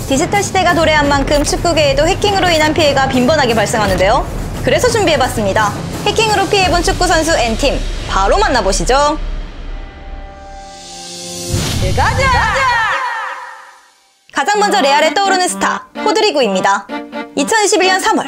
디지털 시대가 도래한 만큼 축구계에도 해킹으로 인한 피해가 빈번하게 발생하는데요. 그래서 준비해봤습니다. 해킹으로 피해본 축구선수 N팀 바로 만나보시죠. 가자! 가장 먼저 레알에 떠오르는 스타 호드리구입니다. 2021년 3월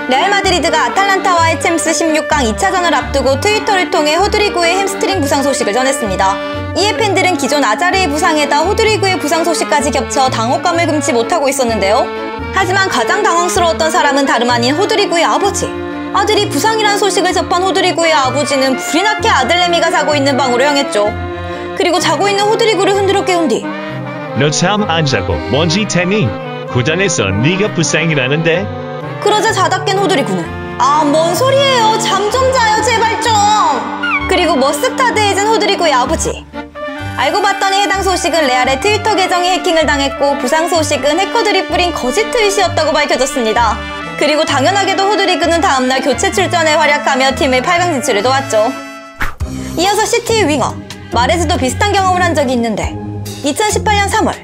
레알 마드리드가 아탈란타와의 챔스 16강 2차전을 앞두고 트위터를 통해 호드리구의 햄스트링 부상 소식을 전했습니다. 이에 팬들은 기존 아자르의 부상에다 호드리구의 부상 소식까지 겹쳐 당혹감을 금치 못하고 있었는데요. 하지만 가장 당황스러웠던 사람은 다름 아닌 호드리구의 아버지. 아들이 부상이란 소식을 접한 호드리구의 아버지는 불이 나게 아들 레미가 자고 있는 방으로 향했죠. 그리고 자고 있는 호드리구를 흔들어 깨운 뒤 너 잠 안 자고 뭔지 테니? 구단에서 네가 부상이라는데? 그러자 자다 깬 호드리구는 뭔 소리예요, 잠 좀 자요 제발 좀. 그리고 머쓱타드해진 호드리구의 아버지. 알고 봤더니 해당 소식은 레알의 트위터 계정이 해킹을 당했고 부상 소식은 해커들이 뿌린 거짓 트윗이었다고 밝혀졌습니다. 그리고 당연하게도 호드리구는 다음날 교체 출전에 활약하며 팀의 8강 진출을 도왔죠. 이어서 시티의 윙어 마레즈도 비슷한 경험을 한 적이 있는데 2018년 3월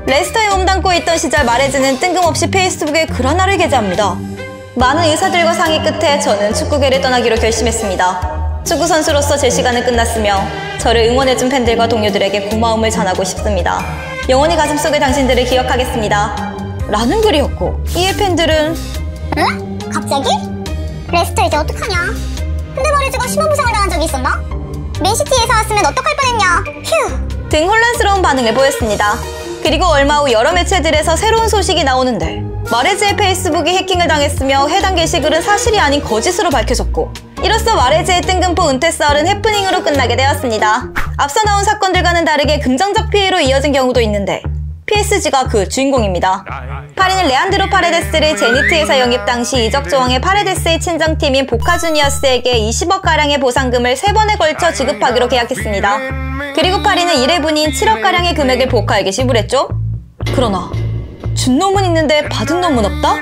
레스터에 몸담고 있던 시절 마레즈는 뜬금없이 페이스북에 글 하나를 게재합니다. 많은 의사들과 상의 끝에 저는 축구계를 떠나기로 결심했습니다. 축구선수로서 제 시간은 끝났으며 저를 응원해준 팬들과 동료들에게 고마움을 전하고 싶습니다. 영원히 가슴속에 당신들을 기억하겠습니다. 라는 글이었고 이에 팬들은 응? 갑자기? 레스터 이제 어떡하냐? 근데 마레즈가 심한 부상을 당한 적이 있었나? 맨시티에서 왔으면 어떡할 뻔했냐? 휴! 등 혼란스러운 반응을 보였습니다. 그리고 얼마 후 여러 매체들에서 새로운 소식이 나오는데 마레즈의 페이스북이 해킹을 당했으며 해당 게시글은 사실이 아닌 거짓으로 밝혀졌고 이로써 마레즈의 뜬금포 은퇴 썰은 해프닝으로 끝나게 되었습니다. 앞서 나온 사건들과는 다르게 긍정적 피해로 이어진 경우도 있는데 PSG가 그 주인공입니다. 파리는 레안드로 파레데스를 제니트에서 영입 당시 이적 조항에 파레데스의 친정팀인 보카 주니어스에게 20억가량의 보상금을 3번에 걸쳐 지급하기로 계약했습니다. 그리고 파리는 1회분인 7억가량의 금액을 보카에게 지불했죠. 그러나 준 놈은 있는데 받은 놈은 없다?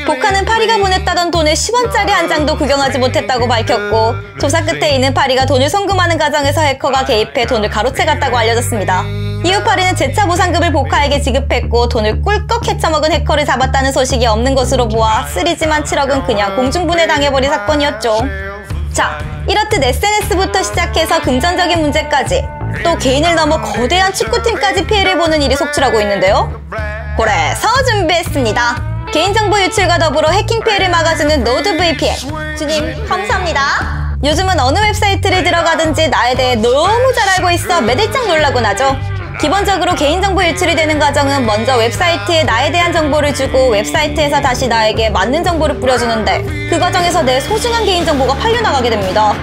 보카는 파리가 보냈다던 돈을 10원짜리 한 장도 구경하지 못했다고 밝혔고 조사 끝에 이는 파리가 돈을 송금하는 과정에서 해커가 개입해 돈을 가로채갔다고 알려졌습니다. 이후 파리는 재차 보상금을 보카에게 지급했고 돈을 꿀꺽 헤쳐먹은 해커를 잡았다는 소식이 없는 것으로 보아 쓰리지만 7억은 그냥 공중분해 당해버린 사건이었죠. 자, 이렇듯 SNS부터 시작해서 금전적인 문제까지 또 개인을 넘어 거대한 축구팀까지 피해를 보는 일이 속출하고 있는데요. 그래서 준비했습니다. 개인정보 유출과 더불어 해킹 피해를 막아주는 노드 VPN. 주님 감사합니다. 요즘은 어느 웹사이트를 들어가든지 나에 대해 너무 잘 알고 있어 매들짝 놀라곤 하죠. 기본적으로 개인정보 유출이 되는 과정은 먼저 웹사이트에 나에 대한 정보를 주고 웹사이트에서 다시 나에게 맞는 정보를 뿌려주는데 그 과정에서 내 소중한 개인정보가 팔려나가게 됩니다.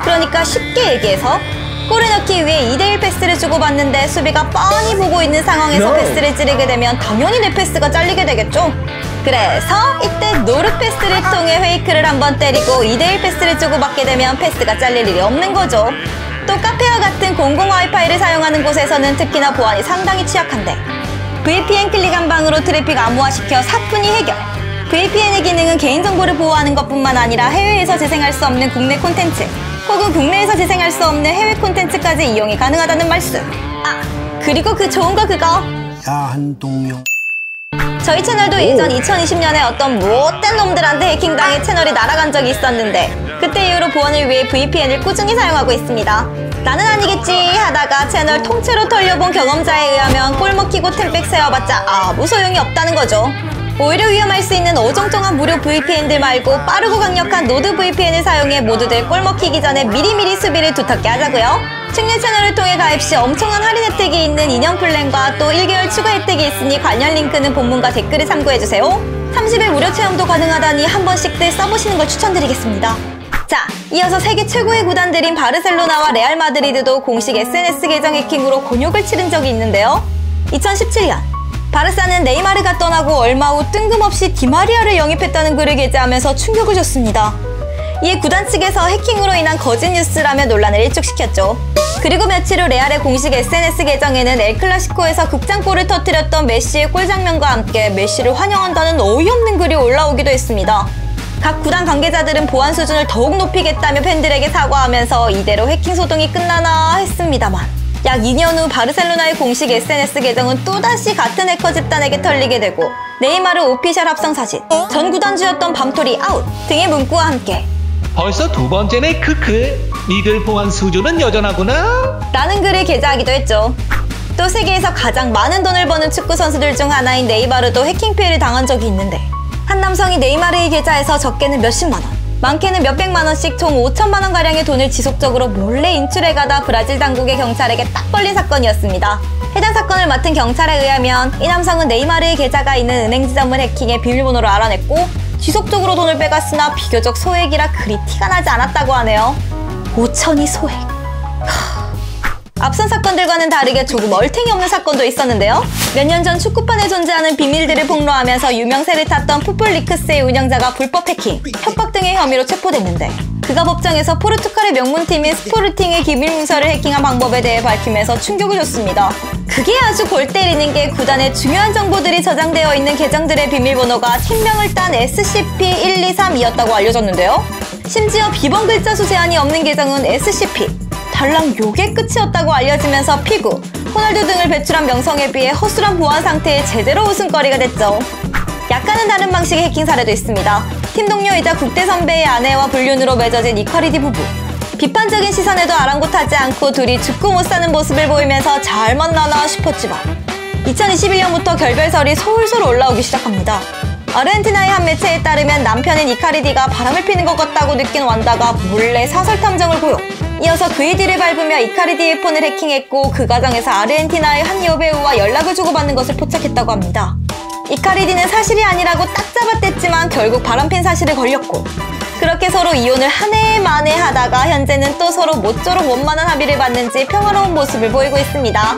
그러니까 쉽게 얘기해서 골을 넣기 위해 2대1 패스를 주고받는데 수비가 뻔히 보고 있는 상황에서 패스를 찌르게 되면 당연히 내 패스가 잘리게 되겠죠. 그래서 이때 노르 패스를 통해 페이크를 한번 때리고 2대1 패스를 주고받게 되면 패스가 잘릴 일이 없는 거죠. 또 카페와 같은 공공 와이파이를 사용하는 곳에서는 특히나 보안이 상당히 취약한데 VPN 클릭 한 방으로 트래픽 암호화시켜 사뿐히 해결. VPN의 기능은 개인정보를 보호하는 것뿐만 아니라 해외에서 재생할 수 없는 국내 콘텐츠 혹은 국내에서 재생할 수 없는 해외 콘텐츠까지 이용이 가능하다는 말씀. 그리고 그 좋은 거 그거 한동용. 저희 채널도 예전 2020년에 어떤 못된 놈들한테 해킹당해 채널이 날아간 적이 있었는데 그때 이후로 보안을 위해 VPN을 꾸준히 사용하고 있습니다. 나는 아니겠지 하다가 채널 통째로 털려본 경험자에 의하면 꼴 먹히고 템백 세워봤자 아무 소용이 없다는 거죠. 오히려 위험할 수 있는 어정쩡한 무료 VPN들 말고 빠르고 강력한 노드 VPN을 사용해 모두들 꼴 먹히기 전에 미리미리 수비를 두텁게 하자고요. 측량 채널을 통해 가입 시 엄청난 할인 혜택이 있는 2년 플랜과 또 1개월 추가 혜택이 있으니 관련 링크는 본문과 댓글을 참고해주세요. 30일 무료 체험도 가능하다니 한 번씩들 써보시는 걸 추천드리겠습니다. 자, 이어서 세계 최고의 구단들인 바르셀로나와 레알 마드리드도 공식 SNS 계정 해킹으로 곤욕을 치른 적이 있는데요. 2017년 바르사는 네이마르가 떠나고 얼마 후 뜬금없이 디마리아를 영입했다는 글을 게재하면서 충격을 줬습니다. 이에 구단 측에서 해킹으로 인한 거짓 뉴스라며 논란을 일축시켰죠. 그리고 며칠 후 레알의 공식 SNS 계정에는 엘클라시코에서 극장골을 터뜨렸던 메시의 골 장면과 함께 메시를 환영한다는 어이없는 글이 올라오기도 했습니다. 각 구단 관계자들은 보안 수준을 더욱 높이겠다며 팬들에게 사과하면서 이대로 해킹 소동이 끝나나 했습니다만 약 2년 후 바르셀로나의 공식 SNS 계정은 또다시 같은 해커 집단에게 털리게 되고 네이마르 오피셜 합성 사진, 전 구단주였던 밤토리 아웃 등의 문구와 함께 벌써 두 번째네 크크. 니들 보안 수준은 여전하구나. 라는 글을 게재하기도 했죠. 또 세계에서 가장 많은 돈을 버는 축구 선수들 중 하나인 네이마르도 해킹 피해를 당한 적이 있는데 한 남성이 네이마르의 계좌에서 적게는 몇십만 원, 많게는 몇백만 원씩 총 5천만 원 가량의 돈을 지속적으로 몰래 인출해가다 브라질 당국의 경찰에게 딱 걸린 사건이었습니다. 해당 사건을 맡은 경찰에 의하면 이 남성은 네이마르의 계좌가 있는 은행 지점을 해킹해 비밀번호를 알아냈고 지속적으로 돈을 빼갔으나 비교적 소액이라 그리 티가 나지 않았다고 하네요. 5천이 소액. 앞선 사건들과는 다르게 조금 얼탱이 없는 사건도 있었는데요. 몇 년 전 축구판에 존재하는 비밀들을 폭로하면서 유명세를 탔던 풋볼리크스의 운영자가 불법 해킹, 협박 등의 혐의로 체포됐는데 그가 법정에서 포르투갈의 명문팀인 스포르팅의 기밀 문서를 해킹한 방법에 대해 밝히면서 충격을 줬습니다. 그게 아주 골 때리는 게 구단의 중요한 정보들이 저장되어 있는 계정들의 비밀번호가 팀명을 딴 SCP-123이었다고 알려졌는데요. 심지어 비번 글자 수 제한이 없는 계정은 SCP, 달랑 요게 끝이었다고 알려지면서 피구, 호날두 등을 배출한 명성에 비해 허술한 보안 상태에 제대로 웃음거리가 됐죠. 약간은 다른 방식의 해킹 사례도 있습니다. 팀 동료이자 국대 선배의 아내와 불륜으로 맺어진 이카리디 부부. 비판적인 시선에도 아랑곳하지 않고 둘이 죽고 못 사는 모습을 보이면서 잘 만나나 싶었지만 2021년부터 결별설이 솔솔 올라오기 시작합니다. 아르헨티나의 한 매체에 따르면 남편인 이카리디가 바람을 피는 것 같다고 느낀 완다가 몰래 사설 탐정을 고용. 이어서 그의 뒤를 밟으며 이카리디의 폰을 해킹했고 그 과정에서 아르헨티나의 한 여배우와 연락을 주고받는 것을 포착했다고 합니다. 이카리디는 사실이 아니라고 딱 잡아댔지만 결국 바람핀 사실에 걸렸고 그렇게 서로 이혼을 한 해 만에 하다가 현재는 또 서로 모쪼록 원만한 합의를 봤는지 평화로운 모습을 보이고 있습니다.